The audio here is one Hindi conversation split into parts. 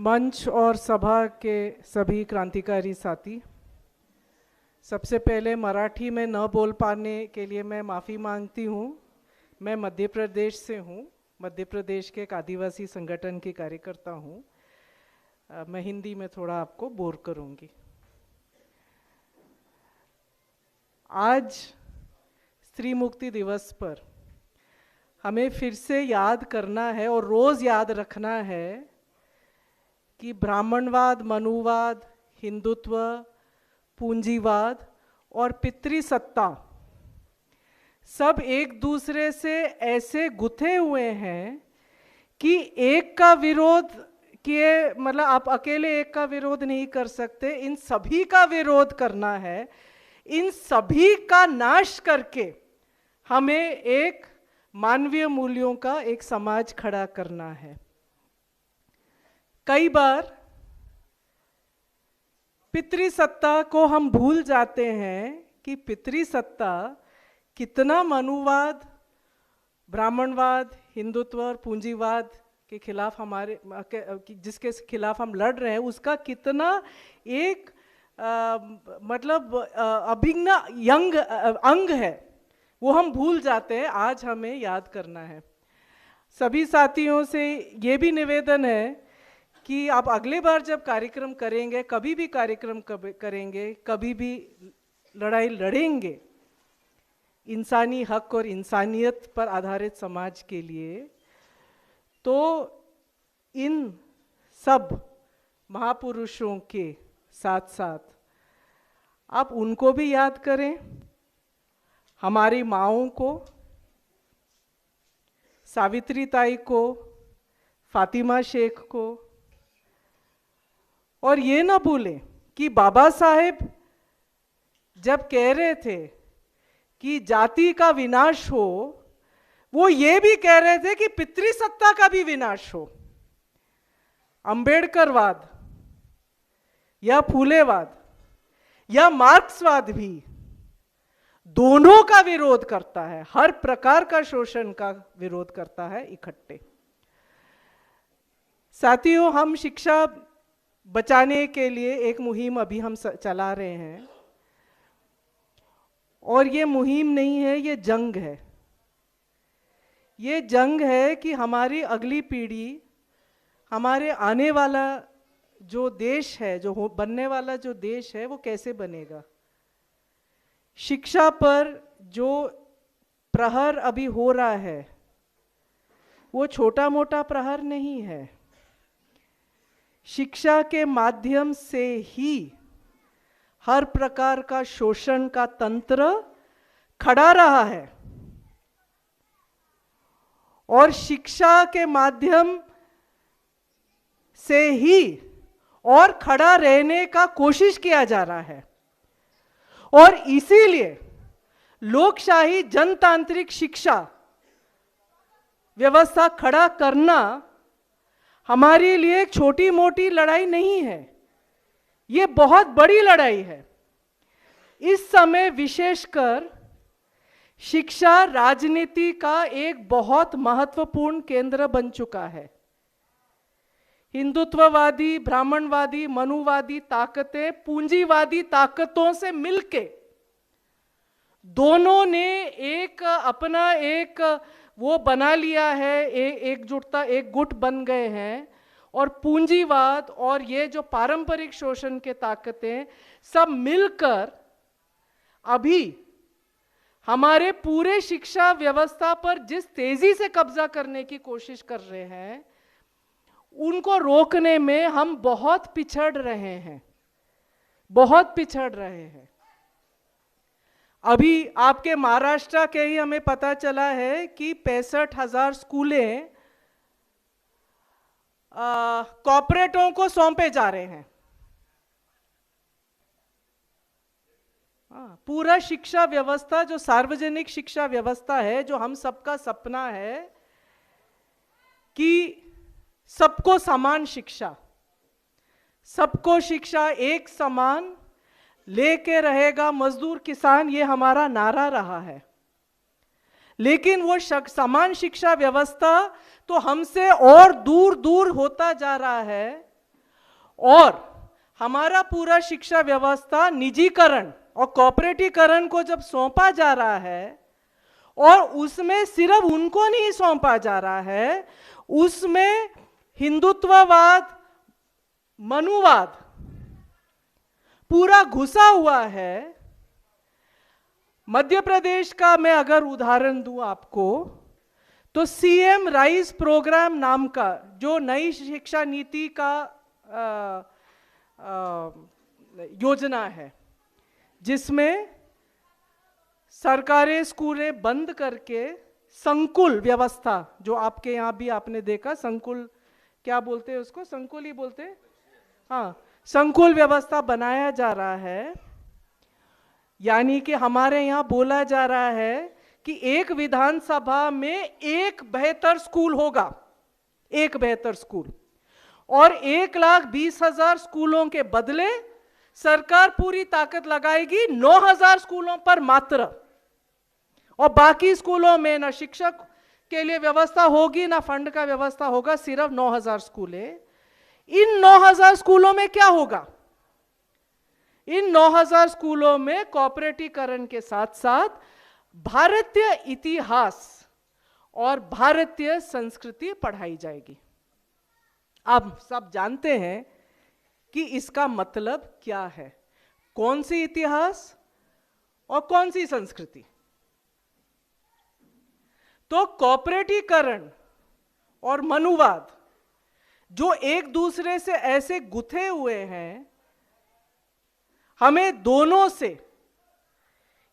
मंच और सभा के सभी क्रांतिकारी साथी, सबसे पहले मराठी में न बोल पाने के लिए मैं माफ़ी मांगती हूँ। मैं मध्य प्रदेश से हूँ, मध्य प्रदेश के एक आदिवासी संगठन की कार्यकर्ता हूँ। मैं हिंदी में थोड़ा आपको बोर करूँगी। आज स्त्री मुक्ति दिवस पर हमें फिर से याद करना है और रोज़ याद रखना है कि ब्राह्मणवाद, मनुवाद, हिंदुत्व, पूंजीवाद और पितृसत्ता सब एक दूसरे से ऐसे गुथे हुए हैं कि एक का विरोध किए मतलब आप अकेले एक का विरोध नहीं कर सकते। इन सभी का विरोध करना है, इन सभी का नाश करके हमें एक मानवीय मूल्यों का एक समाज खड़ा करना है। कई बार पितृसत्ता को हम भूल जाते हैं कि पितृसत्ता कितना मनुवाद, ब्राह्मणवाद, हिंदुत्व और पूंजीवाद के खिलाफ जिसके खिलाफ हम लड़ रहे हैं, उसका कितना एक अभिन्न अंग है, वो हम भूल जाते हैं। आज हमें याद करना है। सभी साथियों से ये भी निवेदन है कि आप अगले बार जब कार्यक्रम करेंगे, कभी भी कार्यक्रम करेंगे, कभी भी लड़ाई लड़ेंगे इंसानी हक और इंसानियत पर आधारित समाज के लिए, तो इन सब महापुरुषों के साथ साथ आप उनको भी याद करें, हमारी माँओं को, सावित्री ताई को, फातिमा शेख को, और ये ना भूलें कि बाबा साहेब जब कह रहे थे कि जाति का विनाश हो, वो ये भी कह रहे थे कि पितृसत्ता का भी विनाश हो। अंबेडकरवाद या फूलेवाद या मार्क्सवाद भी दोनों का विरोध करता है, हर प्रकार का शोषण का विरोध करता है इकट्ठे। साथियों, हम शिक्षा बचाने के लिए एक मुहिम अभी हम चला रहे हैं, और ये मुहिम नहीं है, ये जंग है। ये जंग है कि हमारी अगली पीढ़ी, हमारे आने वाला जो देश है, जो बनने वाला जो देश है, वो कैसे बनेगा। शिक्षा पर जो प्रहर अभी हो रहा है, वो छोटा मोटा प्रहर नहीं है। शिक्षा के माध्यम से ही हर प्रकार का शोषण का तंत्र खड़ा रहा है, और शिक्षा के माध्यम से ही और खड़ा रहने का कोशिश किया जा रहा है। और इसीलिए लोकशाही जनतांत्रिक शिक्षा व्यवस्था खड़ा करना हमारे लिए एक छोटी मोटी लड़ाई नहीं है, ये बहुत बड़ी लड़ाई है। इस समय विशेषकर शिक्षा राजनीति का एक बहुत महत्वपूर्ण केंद्र बन चुका है। हिंदुत्ववादी, ब्राह्मणवादी, मनुवादी ताकतें पूंजीवादी ताकतों से मिलके दोनों ने एक अपना एक वो बना लिया है, एकजुटता, एक गुट बन गए हैं। और पूंजीवाद और ये जो पारंपरिक शोषण के ताकतें सब मिलकर अभी हमारे पूरे शिक्षा व्यवस्था पर जिस तेजी से कब्जा करने की कोशिश कर रहे हैं, उनको रोकने में हम बहुत पिछड़ रहे हैं, बहुत पिछड़ रहे हैं। अभी आपके महाराष्ट्र के ही हमें पता चला है कि 65,000 स्कूलें कॉर्पोरेटों को सौंपे जा रहे हैं। पूरा शिक्षा व्यवस्था, जो सार्वजनिक शिक्षा व्यवस्था है, जो हम सबका सपना है कि सबको समान शिक्षा, सबको शिक्षा एक समान लेके रहेगा मजदूर किसान, ये हमारा नारा रहा है। लेकिन वो समान शिक्षा व्यवस्था तो हमसे और दूर दूर होता जा रहा है। और हमारा पूरा शिक्षा व्यवस्था निजीकरण और कॉर्पोरेटीकरण को जब सौंपा जा रहा है, और उसमें सिर्फ उनको नहीं सौंपा जा रहा है, उसमें हिंदुत्ववाद, मनुवाद पूरा घुसा हुआ है। मध्य प्रदेश का मैं अगर उदाहरण दूं आपको, तो सीएम राइज प्रोग्राम नाम का जो नई शिक्षा नीति का योजना है, जिसमें सरकारी स्कूलें बंद करके संकुल व्यवस्था, जो आपके यहाँ भी आपने देखा, संकुल क्या बोलते हैं उसको, संकुल ही बोलते हैं, हाँ, संकुल व्यवस्था बनाया जा रहा है। यानी कि हमारे यहाँ बोला जा रहा है कि एक विधानसभा में एक बेहतर स्कूल होगा, एक बेहतर स्कूल, और 1,20,000 स्कूलों के बदले सरकार पूरी ताकत लगाएगी 9,000 स्कूलों पर मात्र, और बाकी स्कूलों में ना शिक्षक के लिए व्यवस्था होगी ना फंड का व्यवस्था होगा, सिर्फ 9,000 स्कूल है। इन 9,000 स्कूलों में क्या होगा? इन 9,000 स्कूलों में कॉर्पोरेटीकरण के साथ साथ भारतीय इतिहास और भारतीय संस्कृति पढ़ाई जाएगी। आप सब जानते हैं कि इसका मतलब क्या है, कौन सी इतिहास और कौन सी संस्कृति। तो कॉर्पोरेटीकरण और मनुवाद जो एक दूसरे से ऐसे गुथे हुए हैं, हमें दोनों से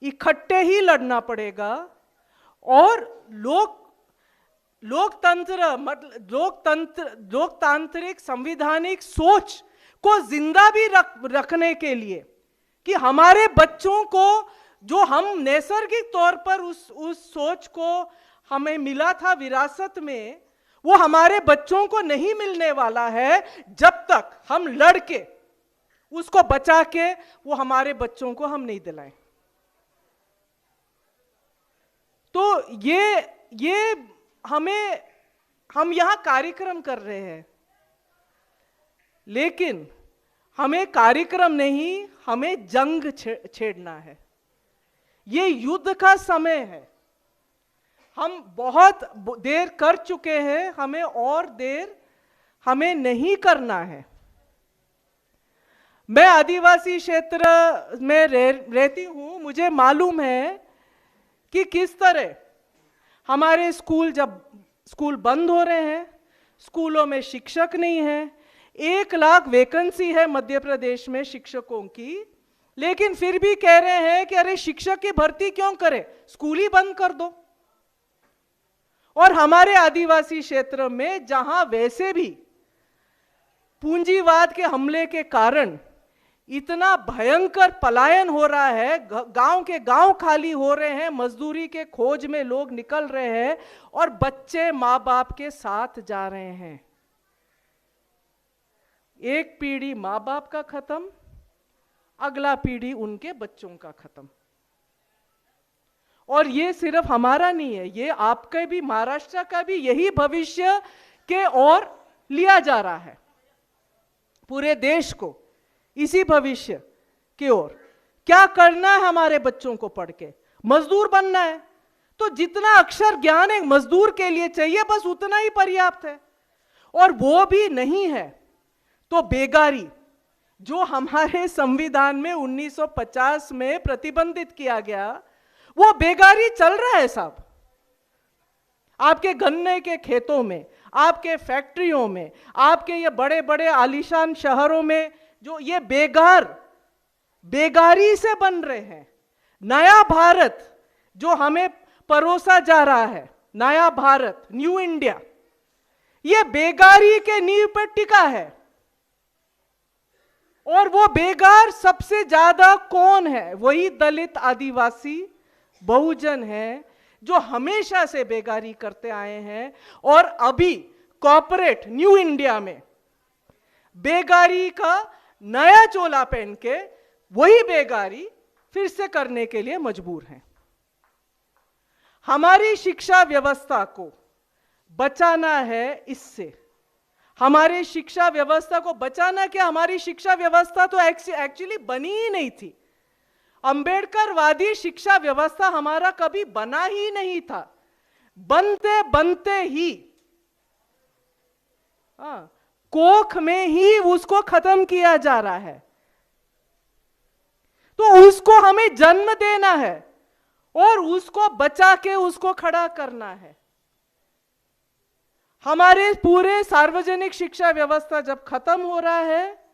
इकट्ठे ही लड़ना पड़ेगा, और लोकतांत्रिक संवैधानिक सोच को जिंदा भी रखने के लिए, कि हमारे बच्चों को जो हम नैसर्गिक तौर पर उस सोच को हमें मिला था विरासत में, वो हमारे बच्चों को नहीं मिलने वाला है जब तक हम लड़के उसको बचा के वो हमारे बच्चों को हम नहीं दिलाएं। तो ये हम यहां कार्यक्रम कर रहे हैं, लेकिन हमें कार्यक्रम नहीं, हमें जंग छेड़ना है। ये युद्ध का समय है, हम बहुत देर कर चुके हैं, हमें और देर हमें नहीं करना है। मैं आदिवासी क्षेत्र में रहती हूं, मुझे मालूम है कि किस तरह हमारे स्कूल बंद हो रहे हैं, स्कूलों में शिक्षक नहीं है। 1,00,000 वैकेंसी है मध्य प्रदेश में शिक्षकों की, लेकिन फिर भी कह रहे हैं कि अरे शिक्षक की भर्ती क्यों करें, स्कूल ही बंद कर दो। और हमारे आदिवासी क्षेत्र में जहां वैसे भी पूंजीवाद के हमले के कारण इतना भयंकर पलायन हो रहा है, गांव के गांव खाली हो रहे हैं, मजदूरी के खोज में लोग निकल रहे हैं, और बच्चे मां बाप के साथ जा रहे हैं। एक पीढ़ी मां बाप का खत्म, अगला पीढ़ी उनके बच्चों का खत्म। और ये सिर्फ हमारा नहीं है, ये आपके भी, महाराष्ट्र का भी यही भविष्य के ओर लिया जा रहा है, पूरे देश को इसी भविष्य की ओर। क्या करना है हमारे बच्चों को पढ़ के? मजदूर बनना है, तो जितना अक्षर ज्ञान एक मजदूर के लिए चाहिए बस उतना ही पर्याप्त है, और वो भी नहीं है तो बेगारी, जो हमारे संविधान में 1950 में प्रतिबंधित किया गया, वो बेगारी चल रहा है साहब। आपके गन्ने के खेतों में, आपके फैक्ट्रियों में, आपके ये बड़े बड़े आलीशान शहरों में जो ये बेगारी से बन रहे हैं। नया भारत जो हमें परोसा जा रहा है, नया भारत, न्यू इंडिया, ये बेगारी के नींव पर टिका है। और वो बेगार सबसे ज्यादा कौन है? वही दलित, आदिवासी, बहुजन है, जो हमेशा से बेगारी करते आए हैं। और अभी कॉर्पोरेट न्यू इंडिया में बेगारी का नया चोला पहन के वही बेगारी फिर से करने के लिए मजबूर हैं। हमारी शिक्षा व्यवस्था को बचाना है इससे। हमारे शिक्षा व्यवस्था को बचाना क्या, हमारी शिक्षा व्यवस्था तो एक्चुअली बनी ही नहीं थी। अंबेडकरवादी शिक्षा व्यवस्था हमारा कभी बना ही नहीं था। बनते बनते ही कोख में ही उसको खत्म किया जा रहा है। तो उसको हमें जन्म देना है और उसको बचा के उसको खड़ा करना है। हमारे पूरे सार्वजनिक शिक्षा व्यवस्था जब खत्म हो रहा है,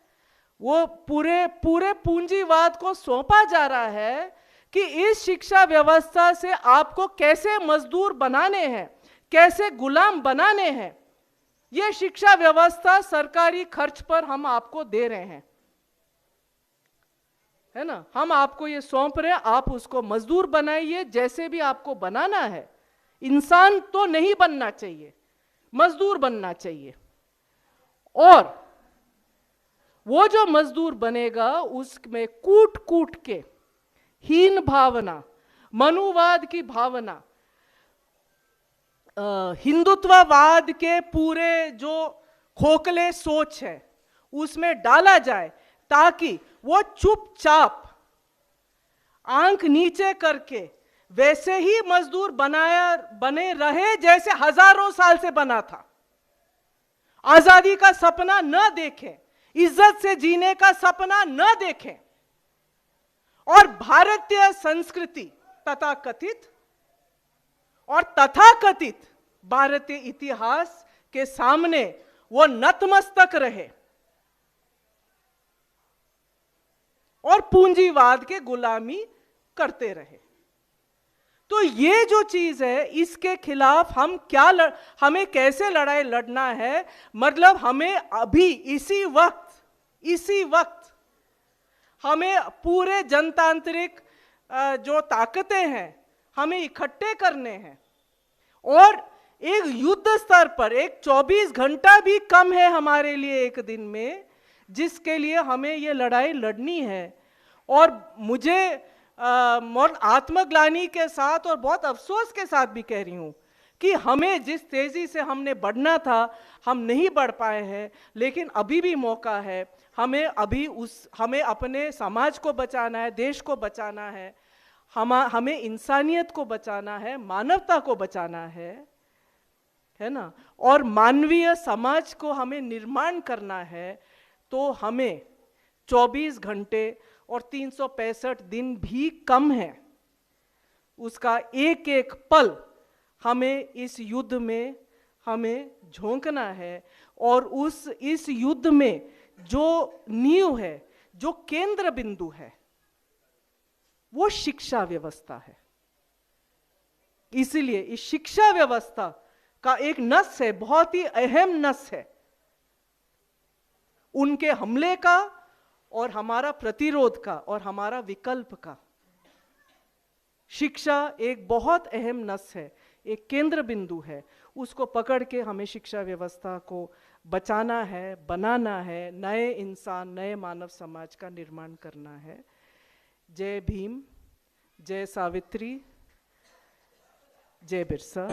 वो पूरे पूंजीवाद को सौंपा जा रहा है कि इस शिक्षा व्यवस्था से आपको कैसे मजदूर बनाने हैं, कैसे गुलाम बनाने हैं। ये शिक्षा व्यवस्था सरकारी खर्च पर हम आपको दे रहे हैं, है ना, हम आपको ये सौंप रहे हैं, आप उसको मजदूर बनाइए, जैसे भी आपको बनाना है। इंसान तो नहीं बनना चाहिए, मजदूर बनना चाहिए। और वो जो मजदूर बनेगा उसमें कूट कूट के हीन भावना, मनुवाद की भावना, हिंदुत्ववाद के पूरे जो खोखले सोच है उसमें डाला जाए, ताकि वो चुपचाप आंख नीचे करके वैसे ही मजदूर बने रहे जैसे हजारों साल से बना था। आजादी का सपना न देखें, इज्जत से जीने का सपना न देखें, और भारतीय संस्कृति तथाकथित और तथाकथित भारतीय इतिहास के सामने वो नतमस्तक रहे और पूंजीवाद के गुलामी करते रहे। तो ये जो चीज है, इसके खिलाफ हम हमें कैसे लड़ाई लड़ना है, मतलब हमें अभी इसी वक्त हमें पूरे जनतांत्रिक जो ताकतें हैं हमें इकट्ठे करने हैं, और एक युद्ध स्तर पर, एक 24 घंटा भी कम है हमारे लिए एक दिन में, जिसके लिए हमें ये लड़ाई लड़नी है। और मुझे आत्मग्लानि के साथ और बहुत अफसोस के साथ भी कह रही हूं कि हमें जिस तेजी से हमने बढ़ना था हम नहीं बढ़ पाए हैं, लेकिन अभी भी मौका है। हमें अपने समाज को बचाना है, देश को बचाना है, हमें इंसानियत को बचाना है, मानवता को बचाना है ना, और मानवीय समाज को हमें निर्माण करना है। तो हमें 24 घंटे और 365 दिन भी कम है, उसका एक एक पल हमें इस युद्ध में हमें झोंकना है। और इस युद्ध में जो नींव है, जो केंद्र बिंदु है, वो शिक्षा व्यवस्था है। इसीलिए इस शिक्षा व्यवस्था का एक नस है, बहुत ही अहम नस है, उनके हमले का और हमारा प्रतिरोध का और हमारा विकल्प का। शिक्षा एक बहुत अहम नस है, एक केंद्र बिंदु है, उसको पकड़ के हमें शिक्षा व्यवस्था को बचाना है, बनाना है, नए इंसान, नए मानव समाज का निर्माण करना है। जय भीम, जय सावित्री, जय बिरसा।